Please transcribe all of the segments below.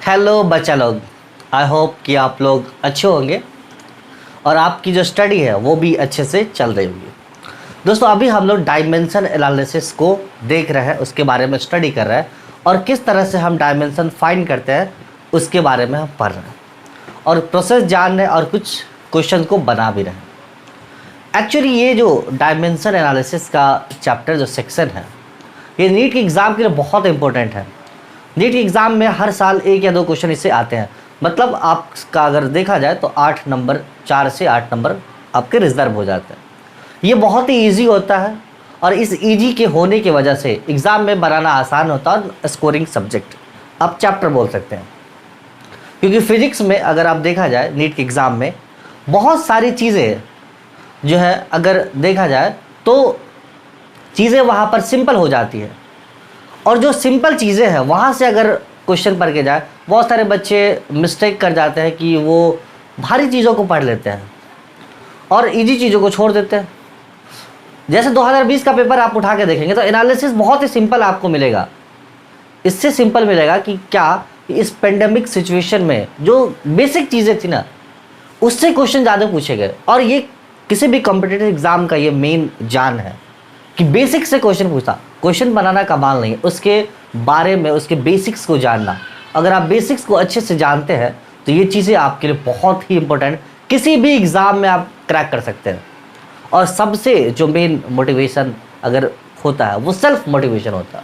Hello बच्चा लोग, I hope कि आप लोग अच्छे होंगे और आपकी जो स्टडी है वो भी अच्छे से चल रही होगी। दोस्तों, अभी हम लोग डायमेंशन एनालिसिस को देख रहे हैं, उसके बारे में स्टडी कर रहे हैं और किस तरह से हम डायमेंशन फाइंड करते हैं उसके बारे में हम पढ़ रहे हैं और प्रोसेस जान रहे हैं और कुछ क्वेश्चन को बना भी रहे हैं। एक्चुअली ये जो डायमेंशन एनालिसिस का चैप्टर जो सेक्शन है, ये नीट के एग्ज़ाम के लिए बहुत इंपॉर्टेंट है। नीट के एग्ज़ाम में हर साल 1 या 2 क्वेश्चन इससे आते हैं। मतलब आपका अगर देखा जाए तो 8 नंबर, 4 से 8 नंबर आपके रिजर्व हो जाते हैं। ये बहुत ही इजी होता है और इस इजी के होने की वजह से एग्ज़ाम में बनाना आसान होता है और स्कोरिंग सब्जेक्ट आप चैप्टर बोल सकते हैं। क्योंकि फिजिक्स में अगर आप देखा जाए नीट के एग्ज़ाम में बहुत सारी चीज़ें जो है अगर देखा जाए तो चीज़ें वहाँ पर सिंपल हो जाती है और जो सिंपल चीज़ें हैं वहाँ से अगर क्वेश्चन पढ़ के जाए, बहुत सारे बच्चे मिस्टेक कर जाते हैं कि वो भारी चीज़ों को पढ़ लेते हैं और इजी चीज़ों को छोड़ देते हैं। जैसे 2020 का पेपर आप उठा के देखेंगे तो एनालिसिस बहुत ही सिंपल आपको मिलेगा। इससे सिंपल मिलेगा कि क्या इस पेंडेमिक सिचुएशन में जो बेसिक चीज़ें थी ना, उससे क्वेश्चन ज़्यादा पूछे गए। और ये किसी भी कॉम्पिटिटिव एग्ज़ाम का ये मेन जान है कि बेसिक से क्वेश्चन पूछता। क्वेश्चन बनाना कमाल नहीं है, उसके बारे में उसके बेसिक्स को जानना। अगर आप बेसिक्स को अच्छे से जानते हैं तो ये चीज़ें आपके लिए बहुत ही इंपॉर्टेंट, किसी भी एग्ज़ाम में आप क्रैक कर सकते हैं। और सबसे जो मेन मोटिवेशन अगर होता है वो सेल्फ मोटिवेशन होता है।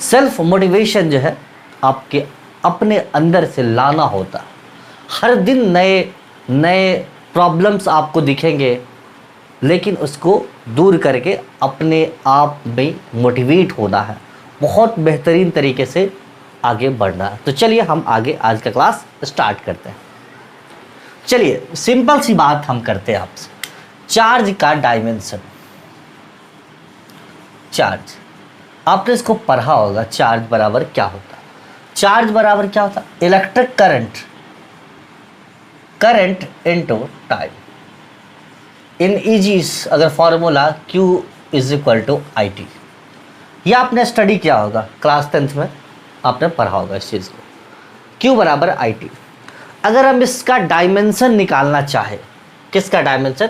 सेल्फ मोटिवेशन जो है आपके अपने अंदर से लाना होता है। हर दिन नए नए प्रॉब्लम्स आपको दिखेंगे, लेकिन उसको दूर करके अपने आप में मोटिवेट होना है, बहुत बेहतरीन तरीके से आगे बढ़ना है। तो चलिए हम आगे आज का क्लास स्टार्ट करते हैं। चलिए सिंपल सी बात हम करते हैं आपसे, चार्ज का डायमेंशन। चार्ज आपने इसको पढ़ा होगा, चार्ज बराबर क्या होता है? चार्ज बराबर क्या होता है? Electric current, current into time. इन ईजीज अगर फॉर्मूला Q = IT, यह आपने स्टडी किया होगा क्लास 10th में, आपने पढ़ा होगा इस चीज़ को। Q = IT। अगर हम इसका डायमेंशन निकालना चाहे, किसका डायमेंशन?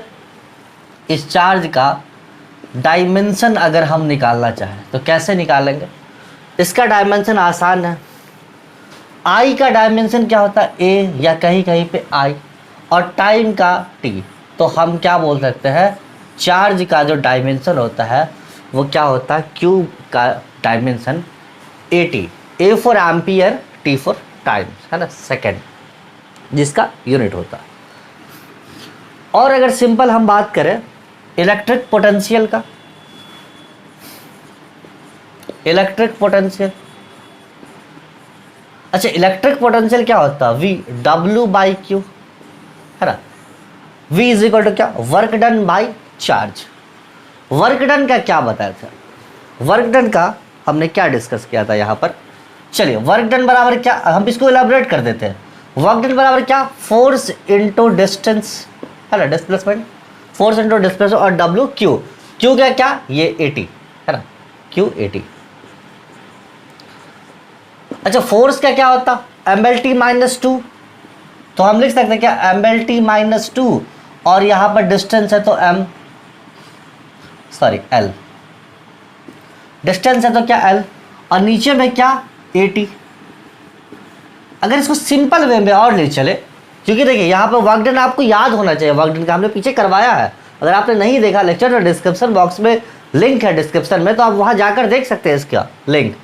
इस चार्ज का डायमेंशन अगर हम निकालना चाहें तो कैसे निकालेंगे? इसका डायमेंशन आसान है। I का डायमेंशन क्या होता है? A या कहीं कहीं पे I, और टाइम का T। तो हम क्या बोल सकते हैं, चार्ज का जो डायमेंशन होता है वो क्या होता है? Q का dimension AT, A for ampere, T for time, है ना, सेकेंड, जिसका यूनिट होता है। और अगर सिंपल हम बात करें इलेक्ट्रिक पोटेंशियल का, इलेक्ट्रिक पोटेंशियल, अच्छा इलेक्ट्रिक पोटेंशियल क्या होता है? V W/Q, है ना। V = क्या? Work done by charge. Work done का क्या बताया था? वर्क डन का हमने क्या डिस्कस किया था यहाँ पर? चलिए, वर्क डन बराबर क्या, हम इसको इलाबोरेट कर देते हैं। वर्क डन बराबर क्या? फोर्स इनटू डिस्टेंस, है ना, डिस्प्लेसमेंट, फोर्स इनटू डिस्प्लेसमेंट, और W Q क्या? ये AT, है ना, Q AT। अच्छा, फोर्स का क्या होता? MLT-2। तो हम लिख सकते हैं क्या? MLT-2, और यहां पर डिस्टेंस है तो L, डिस्टेंस है तो क्या? L, और नीचे में क्या? AT। अगर इसको सिंपल वे में और ले चले, क्योंकि देखिए यहाँ पर वर्क डन आपको याद होना चाहिए, वर्क डन का हमने पीछे करवाया है। अगर आपने नहीं देखा लेक्चर तो डिस्क्रिप्शन बॉक्स में लिंक है, डिस्क्रिप्शन में, तो आप वहां जाकर देख सकते हैं इसका लिंक।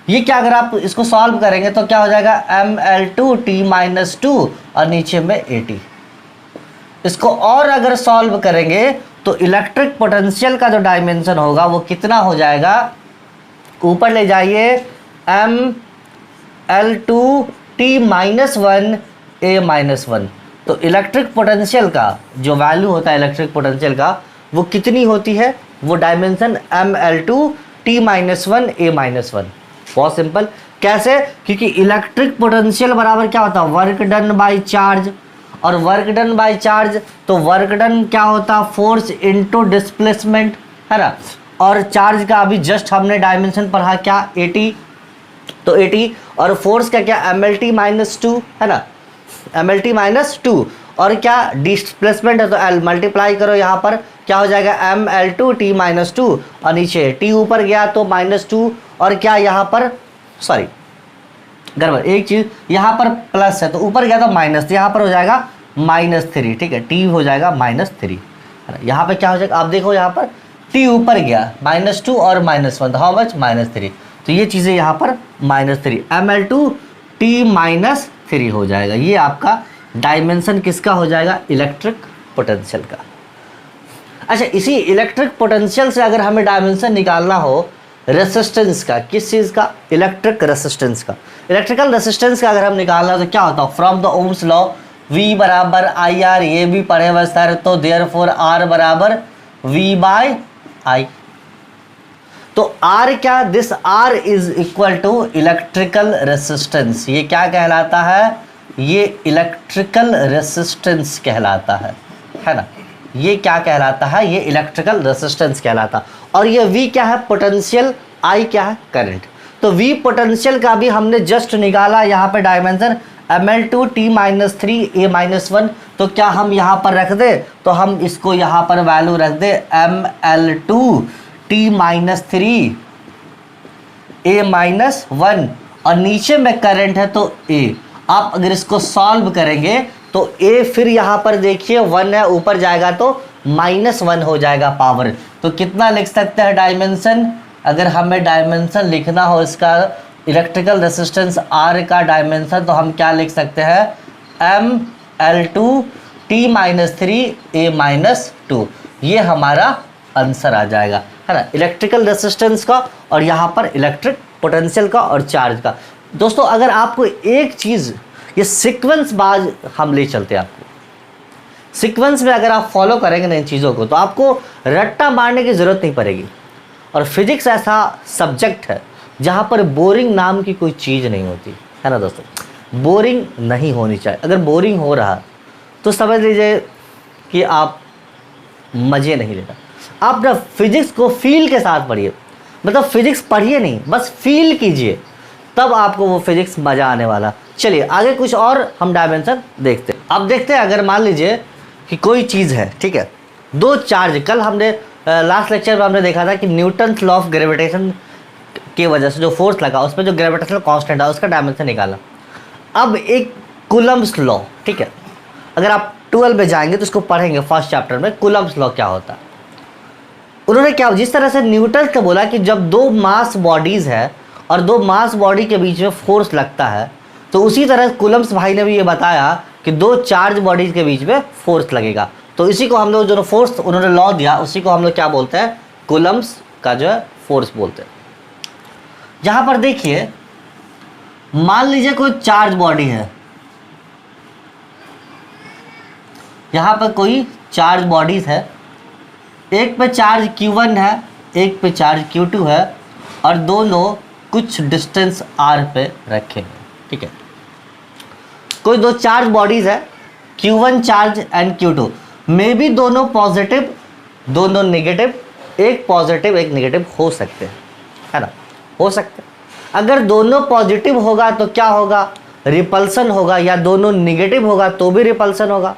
ये क्या, अगर आप इसको सॉल्व करेंगे तो क्या हो जाएगा? ML2T-2 और नीचे में AT। इसको और अगर सॉल्व करेंगे तो इलेक्ट्रिक पोटेंशियल का जो डायमेंशन होगा वो कितना हो जाएगा? ऊपर ले जाइए, ML2T-1 A-1। तो इलेक्ट्रिक पोटेंशियल का जो वैल्यू होता है इलेक्ट्रिक पोटेंशियल का, वो कितनी होती है? वो डायमेंशन ML2T-1 A-1। बहुत सिंपल। कैसे? क्योंकि इलेक्ट्रिक पोटेंशियल बराबर क्या होता है? वर्क डन बाय चार्ज, और वर्क डन बाय चार्ज तो वर्क डन क्या होता है? फोर्स इनटू डिस्प्लेसमेंट, है ना। और चार्ज का अभी जस्ट हमने डायमेंशन पढ़ा क्या? AT। तो AT, और फोर्स का क्या MLT-2 है ना, MLT-2, और क्या डिस्प्लेसमेंट है तो L मल्टीप्लाई करो, यहाँ पर क्या हो जाएगा ML2T-2, और नीचे T ऊपर गया तो -2, और क्या यहाँ पर सॉरी गड़बड़ एक चीज, यहाँ पर प्लस है तो ऊपर गया तो माइनस, तो यहाँ पर हो जाएगा -3, ठीक है, T हो जाएगा -3, यहाँ पे क्या हो जाएगा आप देखो, यहाँ पर T ऊपर गया -2 और -1, तो हाउ मच -3, तो ये चीज़ें यहाँ पर -3 ML2T-3 हो जाएगा। ये आपका डायमेंशन किसका हो जाएगा, इलेक्ट्रिक पोटेंशियल का। अच्छा, इसी इलेक्ट्रिक पोटेंशियल से अगर हमें डायमेंशन निकालना हो रेसिस्टेंस का, किस चीज़ का, इलेक्ट्रिक रेसिस्टेंस का, इलेक्ट्रिकल रेसिस्टेंस का अगर हम निकालना हो तो क्या होता है, from the Ohm's law V बराबर IR, ये भी पढ़े हुए सर, तो देयरफॉर R बराबर V/I। तो R क्या, this R is equal to electrical resistance, ये क्या कहलाता है, ये इलेक्ट्रिकल रेसिस्टेंस कहलाता है ना, ये क्या कहलाता है, ये इलेक्ट्रिकल रेसिस्टेंस कहलाता। और ये V क्या है, पोटेंशियल, I क्या है, करंट। तो V पोटेंशियल का भी हमने जस्ट निकाला यहाँ पे डायमेंशन ML2T-3 A-1, तो क्या हम यहाँ पर रख दे, तो हम इसको यहाँ पर वैल्यू रख दे ML2T-3 A-1, और नीचे में करंट है तो A। आप अगर इसको सॉल्व करेंगे तो A फिर यहाँ पर देखिए 1 है, ऊपर जाएगा तो -1 हो जाएगा पावर। तो कितना लिख सकते हैं डायमेंशन, अगर हमें डायमेंशन लिखना हो इसका इलेक्ट्रिकल रेसिस्टेंस R का डायमेंशन, तो हम क्या लिख सकते हैं ML2T-3 A-2, ये हमारा आंसर आ जाएगा, है ना, इलेक्ट्रिकल रेसिस्टेंस का, और यहाँ पर इलेक्ट्रिक पोटेंशियल का और चार्ज का। दोस्तों अगर आपको एक चीज़, ये सीक्वेंस बाज हम ले चलते हैं, आपको सीक्वेंस में अगर आप फॉलो करेंगे ना इन चीज़ों को, तो आपको रट्टा मारने की ज़रूरत नहीं पड़ेगी। और फिजिक्स ऐसा सब्जेक्ट है जहाँ पर बोरिंग नाम की कोई चीज़ नहीं होती, है ना दोस्तों, बोरिंग नहीं होनी चाहिए। अगर बोरिंग हो रहा तो समझ लीजिए कि आप मज़े नहीं ले रहे। आप ना फिजिक्स को फील के साथ पढ़िए, मतलब फिजिक्स पढ़िए नहीं, बस फील कीजिए, तब आपको वो फिजिक्स मज़ा आने वाला। चलिए आगे कुछ और हम डायमेंशन देखते हैं। अब देखते हैं, अगर मान लीजिए कि कोई चीज़ है, ठीक है, दो चार्ज, कल हमने लास्ट लेक्चर में हमने देखा था कि न्यूटन लॉ ऑफ ग्रेविटेशन की वजह से जो फोर्स लगा उसमें जो ग्रेविटेशनल कांस्टेंट है उसका डायमेंशन निकाला। अब एक कूलम्ब्स लॉ, ठीक है, अगर आप 12 में जाएंगे तो इसको पढ़ेंगे फर्स्ट चैप्टर में, कूलम्ब्स लॉ क्या होता है। उन्होंने क्या, जिस तरह से न्यूटन का बोला कि जब दो मास बॉडीज़ है और दो मास बॉडी के बीच में फोर्स लगता है, तो उसी तरह कूलम्ब्स भाई ने भी ये बताया कि दो चार्ज बॉडीज़ के बीच में फोर्स लगेगा। तो इसी को हम लोग जो फोर्स उन्होंने लॉ दिया उसी को हम लोग क्या बोलते हैं, कूलम्ब्स का जो है फोर्स बोलते हैं। यहाँ पर देखिए, मान लीजिए कोई चार्ज बॉडी है, यहाँ पर कोई चार्ज बॉडीज है, एक पे चार्ज Q1 है, एक पे चार्ज Q2 है, और दोनों कुछ डिस्टेंस R पे रखे हैं, ठीक है। कोई दो चार्ज बॉडीज है, Q1 charge and Q2, may be दोनों पॉजिटिव दोनों नेगेटिव, एक पॉजिटिव एक नेगेटिव हो सकते हैं, है ना, हो सकते हैं। अगर दोनों पॉजिटिव होगा तो क्या होगा, रिपल्सन होगा, या दोनों नेगेटिव होगा तो भी रिपल्सन होगा।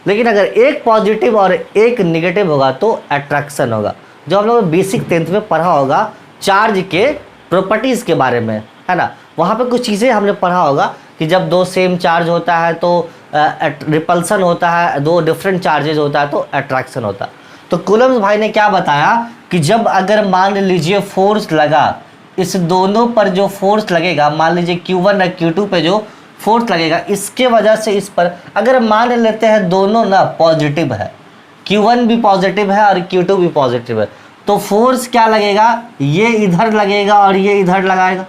लेकिन अगर एक पॉजिटिव और एक नेगेटिव होगा तो अट्रैक्शन होगा, जो हम लोग बेसिक 10th में पढ़ा होगा चार्ज के प्रॉपर्टीज़ के बारे में, है ना। वहाँ पे कुछ चीज़ें हमने पढ़ा होगा कि जब दो सेम चार्ज होता है तो रिपल्सन होता है, दो डिफरेंट चार्जेज होता है तो अट्रैक्शन होता है। तो कूलम्ब्स भाई ने क्या बताया कि जब अगर मान लीजिए फोर्स लगा, इस दोनों पर जो फोर्स लगेगा, मान लीजिए Q1 और Q2 पे जो फोर्स लगेगा, इसके वजह से इस पर अगर मान लेते हैं दोनों ना पॉजिटिव है, Q1 भी पॉजिटिव है और Q2 भी पॉजिटिव है, तो फोर्स क्या लगेगा, ये इधर लगेगा और ये इधर लगाएगा,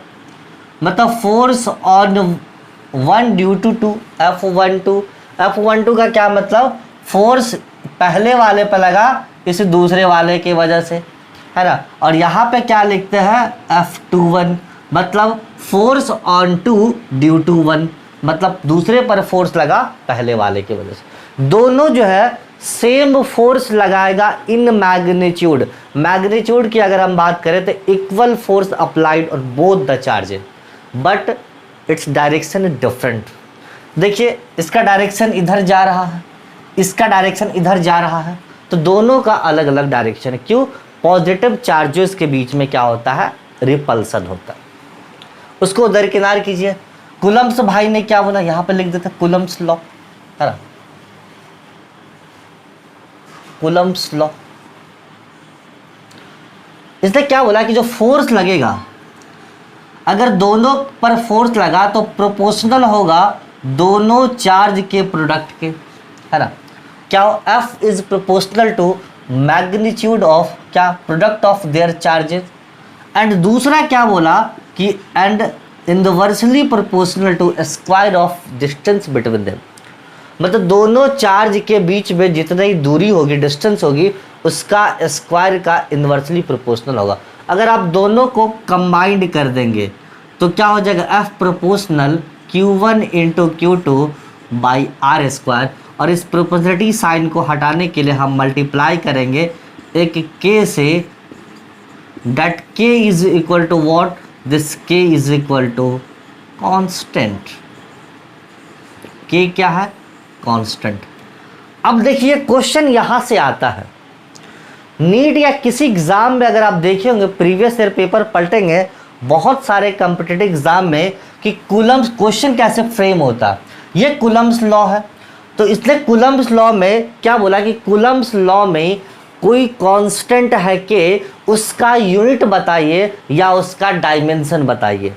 मतलब force on 1 due to 2 F12 का क्या मतलब, फोर्स पहले वाले पर लगा इस दूसरे वाले की वजह से, है ना। और यहाँ पे क्या लिखते हैं F21, मतलब फोर्स ऑन 2 ड्यू टू 1, मतलब दूसरे पर फोर्स लगा पहले वाले की वजह से। दोनों जो है सेम फोर्स लगाएगा इन मैग्नीट्यूड की अगर हम बात करें तो इक्वल फोर्स अप्लाइड और both the charges, but its direction is different. देखिए इसका डायरेक्शन इधर जा रहा है, इसका डायरेक्शन इधर जा रहा है, तो दोनों का अलग अलग डायरेक्शन है। क्यों? पॉजिटिव चार्जेस के बीच में क्या होता है? रिपल्सन होता है। उसको दरकिनार कीजिए। कूलम्ब्स भाई ने क्या बोला, यहां पे लिख देता कूलम्ब्स लॉ, है ना, कूलम्ब्स लॉ। इसने क्या बोला कि जो फोर्स लगेगा, अगर दोनों पर फोर्स लगा तो प्रोपोर्शनल होगा दोनों चार्ज के प्रोडक्ट के, है ना। क्या F is proportional to magnitude of क्या product of their charges. And दूसरा क्या बोला कि and inversely proportional to square of distance between them. मतलब दोनों चार्ज के बीच में जितनी दूरी होगी, डिस्टेंस होगी, उसका स्क्वायर का इन्वर्सली प्रोपोर्शनल होगा। अगर आप दोनों को कंबाइंड कर देंगे तो क्या हो जाएगा? F proportional Q1 into Q2 by r square. और इस प्रोपोर्शनलिटी साइन को हटाने के लिए हम मल्टीप्लाई करेंगे एक K से, that K is equal to what, this K is equal to constant. K क्या है? कांस्टेंट। अब देखिए क्वेश्चन यहां से आता है, नीट या किसी एग्जाम में अगर आप देखे होंगे, प्रीवियस ईयर पेपर पलटेंगे बहुत सारे कॉम्पिटिटिव एग्जाम में, कि कूलम्ब्स क्वेश्चन कैसे फ्रेम होता है। ये कूलम्ब्स लॉ है, तो इसलिए कूलम्ब्स लॉ में क्या बोला कि कूलम्ब्स लॉ में कोई कांस्टेंट है कि उसका यूनिट बताइए या उसका डायमेंशन बताइए।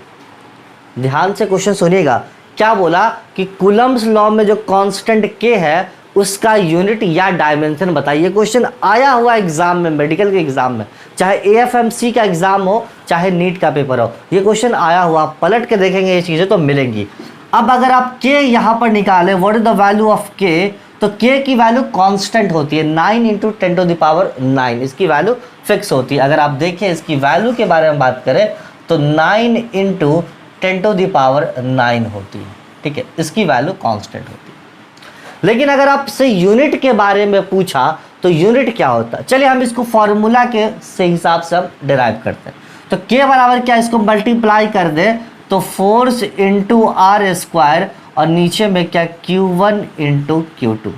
ध्यान से क्वेश्चन सुनिएगा। क्या बोला कि कूलम्ब्स लॉ में जो कांस्टेंट के है उसका यूनिट या डायमेंशन बताइए। क्वेश्चन आया हुआ एग्जाम में, मेडिकल के एग्जाम में, चाहे AFMC का एग्जाम हो चाहे नीट का पेपर हो, ये क्वेश्चन आया हुआ। पलट के देखेंगे ये चीजें तो मिलेंगी। अब अगर आप के यहाँ पर निकालें, what is the value of के, तो के की वैल्यू कांस्टेंट होती है 9 इंटू 10 टू द पावर 9, इसकी वैल्यू फिक्स होती है। अगर आप देखें इसकी वैल्यू के बारे में बात करें तो 9 इंटू 10 टू द पावर 9 होती है, ठीक है, इसकी वैल्यू कांस्टेंट होती है। लेकिन अगर आपसे यूनिट के बारे में पूछा तो यूनिट क्या होता है, चलिए हम इसको फॉर्मूला के से हिसाब से हम डिराइव करते हैं। तो के बराबर क्या, इसको मल्टीप्लाई कर दे तो फोर्स इंटू आर स्क्वायर और नीचे में क्या Q1 इंटू Q2।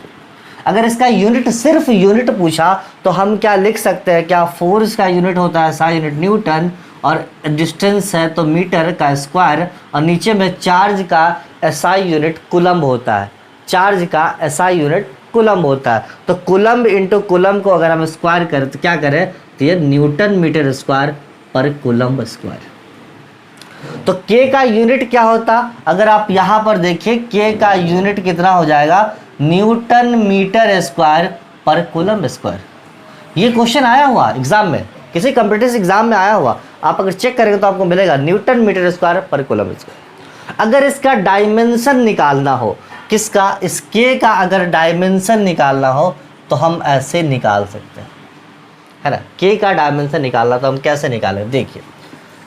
अगर इसका यूनिट, सिर्फ यूनिट पूछा तो हम क्या लिख सकते हैं, क्या फोर्स का यूनिट होता है SI यूनिट न्यूटन और डिस्टेंस है तो मीटर का स्क्वायर, और नीचे में चार्ज का SI यूनिट कूलम्ब होता है, चार्ज का SI यूनिट कूलम्ब होता है। तो कूलम्ब इंटू कूलम्ब को अगर हम स्क्वायर करें तो क्या करें, तो ये न्यूटन मीटर स्क्वायर पर कूलम्ब स्क्वायर। तो K का यूनिट क्या होता, अगर आप यहाँ पर देखिए K का यूनिट कितना हो जाएगा, न्यूटन मीटर स्क्वायर पर कूलम्ब स्क्वायर। ये क्वेश्चन आया हुआ एग्जाम में, किसी कॉम्पिटिटिव एग्जाम में आया हुआ, आप अगर चेक करेंगे तो आपको मिलेगा न्यूटन मीटर स्क्वायर पर कूलम्ब स्क्वायर। अगर इसका डायमेंशन निकालना हो, किसका, इस K का अगर डायमेंशन निकालना हो तो हम ऐसे निकाल सकते हैं, है ना। K का डायमेंशन निकालना तो हम कैसे निकालें, देखिए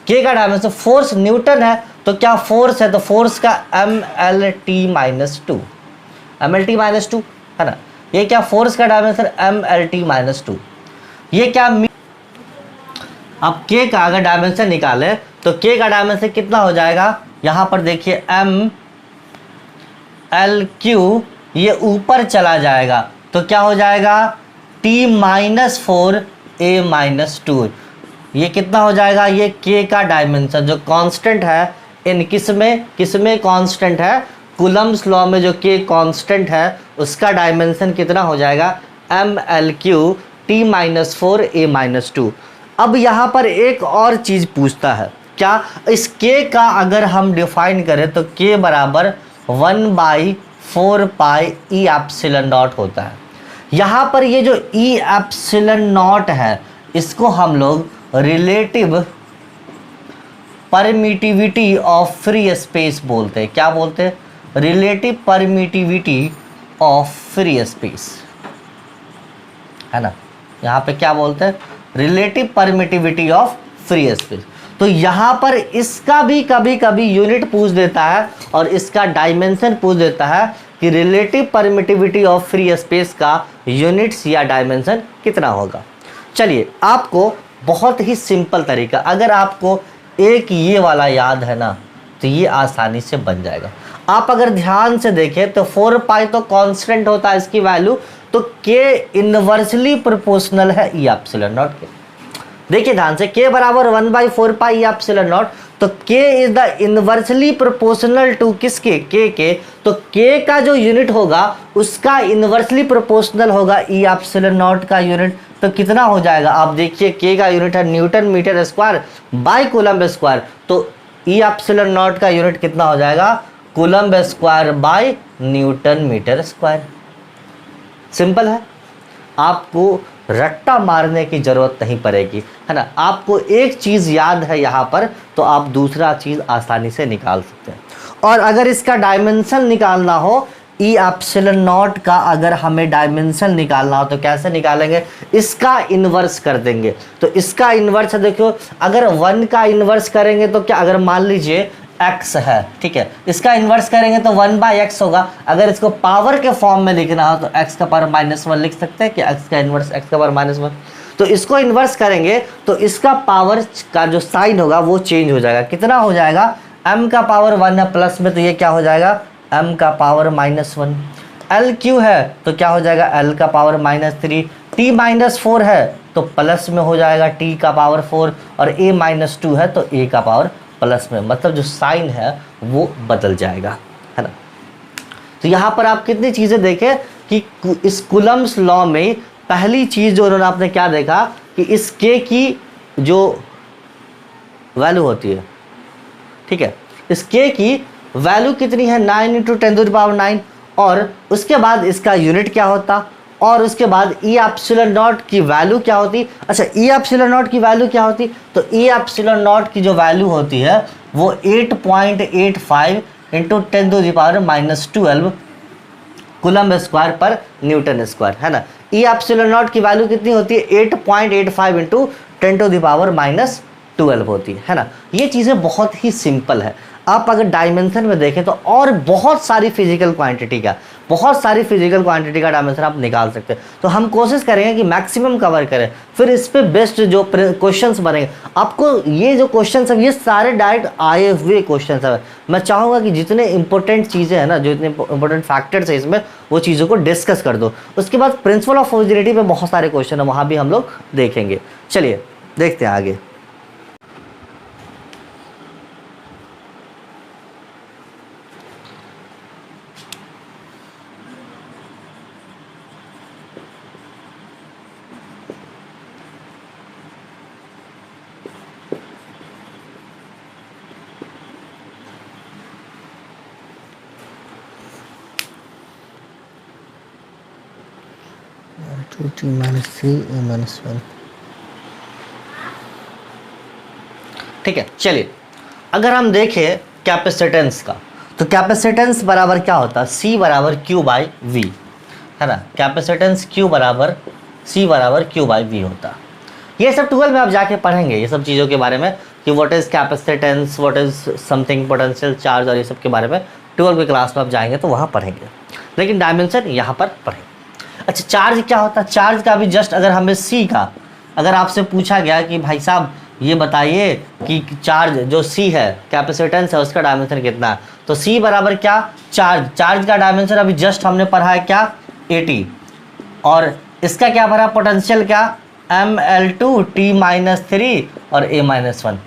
K का डायमेंशन, फोर्स न्यूटन है तो क्या फोर्स है, तो फोर्स का MLT-2, MLT-2, है ना। ये क्या फोर्स का डायमेंशन MLT-2। ये क्या, अब K का अगर डायमेंशन निकाले तो K का डायमेंशन कितना हो जाएगा, यहां पर देखिए MLQ, ये ऊपर चला जाएगा तो क्या हो जाएगा T-4A-2। ये कितना हो जाएगा, ये K का डायमेंशन जो कांस्टेंट है, इन किस में कांस्टेंट है, कूलम्ब्स लॉ में जो K कांस्टेंट है उसका डायमेंशन कितना हो जाएगा MLQ T-4A-2। अब यहाँ पर एक और चीज़ पूछता है, क्या, इस K का अगर हम डिफाइन करें तो K बराबर 1/4 पाई E एप्सिलॉन नॉट होता है। यहाँ पर ये जो E एप्सिलॉन नॉट है इसको हम लोग relative permittivity of free space बोलते हैं। क्या बोलते हैं, relative permittivity of free space, है ना। यहाँ पे क्या बोलते हैं, relative permittivity of free space. तो यहाँ पर इसका भी कभी कभी यूनिट पूछ देता है और इसका डायमेंशन पूछ देता है कि relative permittivity of free space का यूनिट्स या डायमेंशन कितना होगा। चलिए आपको बहुत ही सिंपल तरीका, अगर आपको एक ये वाला याद है ना, तो ये आसानी से बन जाएगा। आप अगर ध्यान से देखें तो 4 पाई तो कांस्टेंट होता है इसकी वैल्यू, तो k इनवर्सली प्रोपोर्शनल है ई एप्सिलॉन नॉट के। देखिए ध्यान से, k बराबर 1/4 पाई एप्सिलॉन नॉट, तो k is the inversely proportional to किसके, k के। तो k का जो यूनिट होगा उसका इनवर्सली प्रोपोर्शनल होगा ई एप्सिलॉन नॉट का यूनिट। तो कितना हो जाएगा, आप देखिए k का यूनिट है newton metre square by coulomb square, तो ई एप्सिलॉन नॉट का यूनिट कितना हो जाएगा, coulomb square by newton metre square. Simple है, आपको रट्टा मारने की जरूरत नहीं पड़ेगी, है ना। आपको एक चीज याद है यहाँ पर, तो आप दूसरा चीज आसानी से निकाल सकते हैं। और अगर इसका डायमेंशन निकालना हो ई एप्सिलॉन नॉट का, अगर हमें डायमेंशन निकालना हो तो कैसे निकालेंगे, इसका इन्वर्स कर देंगे। तो इसका इन्वर्स है, देखो अगर 1 का इन्वर्स करेंगे तो क्या, अगर मान लीजिए x है, ठीक है, इसका इन्वर्स करेंगे तो 1/x होगा। अगर इसको पावर के फॉर्म में लिखना हो तो x का पावर -1 लिख सकते हैं कि x का इन्वर्स x का पावर -1। तो इसको इन्वर्स करेंगे तो इसका पावर का जो साइन होगा वो चेंज हो जाएगा। कितना हो जाएगा, m का पावर 1 है प्लस में, तो ये क्या हो जाएगा, m का पावर -1। l क्यू है तो क्या हो जाएगा, l का पावर -3। t -4 है तो प्लस में हो जाएगा t का पावर 4, और a -2 है तो a का पावर प्लस में, मतलब जो साइन है वो बदल जाएगा, है ना। तो यहाँ पर आप कितनी चीज़ें देखें कि इस कूलम्ब्स लॉ में पहली चीज़ जो उन्होंने आपने क्या देखा कि इस k की जो वैल्यू होती है, ठीक है, इस k की वैल्यू कितनी है, 9 × 10⁹, और उसके बाद इसका यूनिट क्या होता, और उसके बाद ई एप्सिलॉन नॉट की वैल्यू क्या होती। अच्छा, ई एप्सिलॉन नॉट की वैल्यू क्या होती, तो ई एप्सिलॉन नॉट की जो वैल्यू होती है वो 8.85 × 10⁻12 कूलम्ब स्क्वायर पर न्यूटन स्क्वायर, है ना। ई एप्सिलॉन नॉट की वैल्यू कितनी होती है, 8.85 × 10⁻12 होती है ना। ये चीज़ें बहुत ही सिंपल है। आप अगर डायमेंशन में देखें तो और बहुत सारी फिजिकल क्वांटिटी का डायमेंशन आप निकाल सकते हैं। तो हम कोशिश करेंगे कि मैक्सिमम कवर करें, फिर इस पे बेस्ट जो क्वेश्चंस बनेंगे। आपको ये जो क्वेश्चंस हैं ये सारे डायरेक्ट आए हुए क्वेश्चंस हैं। मैं चाहूँगा कि जितने इंपॉर्टेंट चीज़ें हैं ना, जो इतने इंपॉर्टेंट फैक्टर्स है इसमें, वो चीज़ों को डिस्कस कर दो। उसके बाद प्रिंसिपल ऑफ होमोजेनिटी पे बहुत सारे क्वेश्चन है, वहाँ भी हम लोग देखेंगे। चलिए देखते हैं आगे। t - 3 a - 1, ठीक है। चलिए अगर हम देखें कैपेसिटेंस का, तो कैपेसिटेंस बराबर क्या होता है, C बराबर Q/V, है ना। कैपेसिटेंस Q बराबर C बराबर Q/V होता है। ये सब 12 में आप जाके पढ़ेंगे ये सब चीज़ों के बारे में कि what is capacitance, what is something potential charge, और ये सब के बारे में 12 की क्लास में आप जाएंगे तो वहाँ पढ़ेंगे, लेकिन डायमेंशन यहाँ पर पढ़ेंगे। अच्छा, चार्ज क्या होता है, चार्ज का भी जस्ट अगर हमें C का, अगर आपसे पूछा गया कि भाई साहब ये बताइए कि चार्ज जो C है, कैपेसिटेंस है, उसका डायमेंशन कितना है, तो C बराबर क्या, चार्ज का डायमेंशन अभी जस्ट हमने पढ़ा है क्या, 80, और इसका क्या भरा, पोटेंशियल क्या, mL2 t-3 और a-1,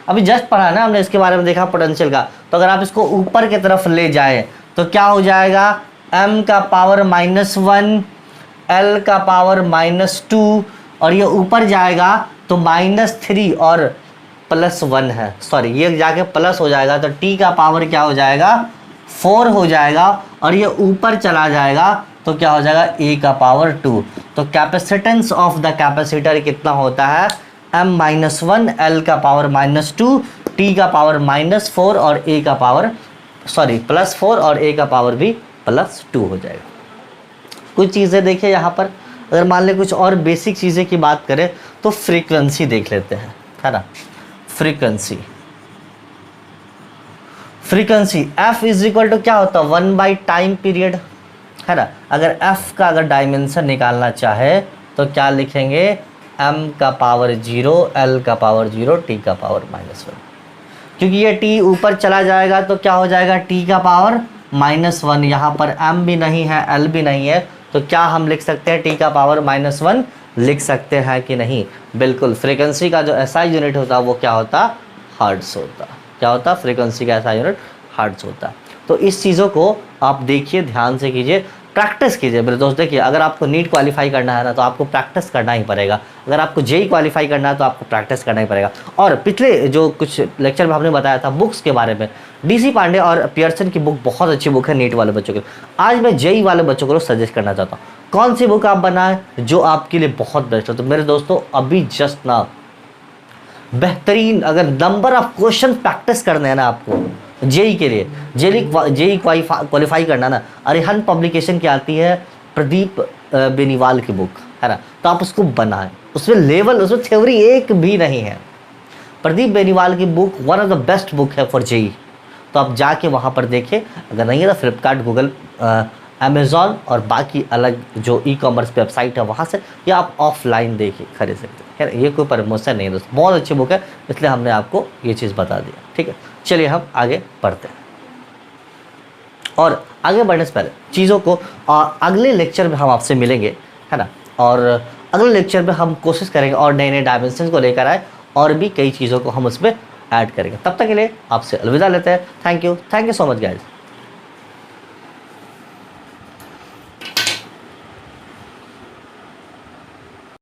अभी जस्ट पढ़ा ना हमने, इसके बारे में देखा पोटेंशियल का। तो अगर आप इसको ऊपर की तरफ ले जाएं तो क्या हो जाएगा, m का पावर -1, l का पावर -2, और ये ऊपर जाएगा तो -3 और +1 है, सॉरी ये जाके प्लस हो जाएगा, तो t का पावर क्या हो जाएगा, 4 हो जाएगा, और ये ऊपर चला जाएगा तो क्या हो जाएगा, a का पावर 2। तो कैपेसिटेंस ऑफ द कैपेसिटर कितना होता है, m-1, l का पावर -2, t का पावर -4 और a का पावर +4 और a का पावर भी +2 हो जाएगा। कुछ चीज़ें देखिए यहाँ पर, अगर मान लें कुछ और बेसिक चीज़ें की बात करें तो फ्रीक्वेंसी देख लेते हैं, है ना। फ्रीक्वेंसी f = क्या होता है, 1 टाइम पीरियड, है ना। अगर f का अगर डायमेंशन निकालना चाहे तो क्या लिखेंगे, m का पावर 0, l का पावर 0, t का पावर -1। क्योंकि ये t ऊपर चला जाएगा तो क्या हो जाएगा, t का पावर -1। यहाँ पर m भी नहीं है, l भी नहीं है, तो क्या हम लिख सकते हैं t का पावर -1 लिख सकते हैं कि नहीं? बिल्कुल। फ्रीक्वेंसी का जो एसआई यूनिट होता है वो क्या होता, हर्ट्ज होता। क्या होता, फ्रीक्वेंसी का एसआई यूनिट हर्ट्ज होता। तो इस चीज़ों को आप देखिए, ध्यान से कीजिए, प्रैक्टिस कीजिए मेरे दोस्त। देखिए, अगर आपको नीट क्वालिफाई करना है ना तो आपको प्रैक्टिस करना ही पड़ेगा। अगर आपको जेई क्वालिफाई करना है तो आपको प्रैक्टिस करना ही पड़ेगा। और पिछले जो कुछ लेक्चर में हमने बताया था बुक्स के बारे में, डीसी पांडे और पियर्सन की बुक बहुत अच्छी बुक है नीट वाले बच्चों के लिए। आज मैं जेई वाले बच्चों को सजेस्ट करना चाहता हूँ, कौन सी बुक आप बनाएं जो आपके लिए बहुत बेस्ट हो। तो मेरे दोस्तों, अभी जस्ट ना बेहतरीन, अगर नंबर ऑफ क्वेश्चन प्रैक्टिस करने हैं ना आपको जेई के लिए, जेई क्वालिफाई करना ना, अरिहंत पब्लिकेशन की आती है प्रदीप बेनीवाल की बुक, है ना, तो आप उसको बनाएं। उसमें लेवल, उसमें थ्योरी एक भी नहीं है। प्रदीप बेनीवाल की book one of the best book है फॉर जेई। तो आप जाके वहाँ पर देखें, अगर नहीं है तो फ्लिपकार्ट, गूगल, अमेज़ॉन और बाकी अलग जो ई कॉमर्स वेबसाइट है वहाँ से, या आप ऑफलाइन देखिए, खरीद सकते हैं। खैर, ये कोई प्रमोशन नहीं है दोस्तों, बहुत अच्छी बुक है, इसलिए हमने आपको ये चीज़ बता दिया। ठीक है, चलिए हम आगे बढ़ते हैं। और आगे बढ़ने से पहले चीज़ों को अगले लेक्चर में हम आपसे मिलेंगे, है ना, और अगले लेक्चर में हम कोशिश करेंगे और नए नए डायमेंशन को लेकर आए, और भी कई चीज़ों को हम उसमें ऐड करेंगे। तब तक के लिए आपसे अलविदा लेते हैं। Thank you so much guys.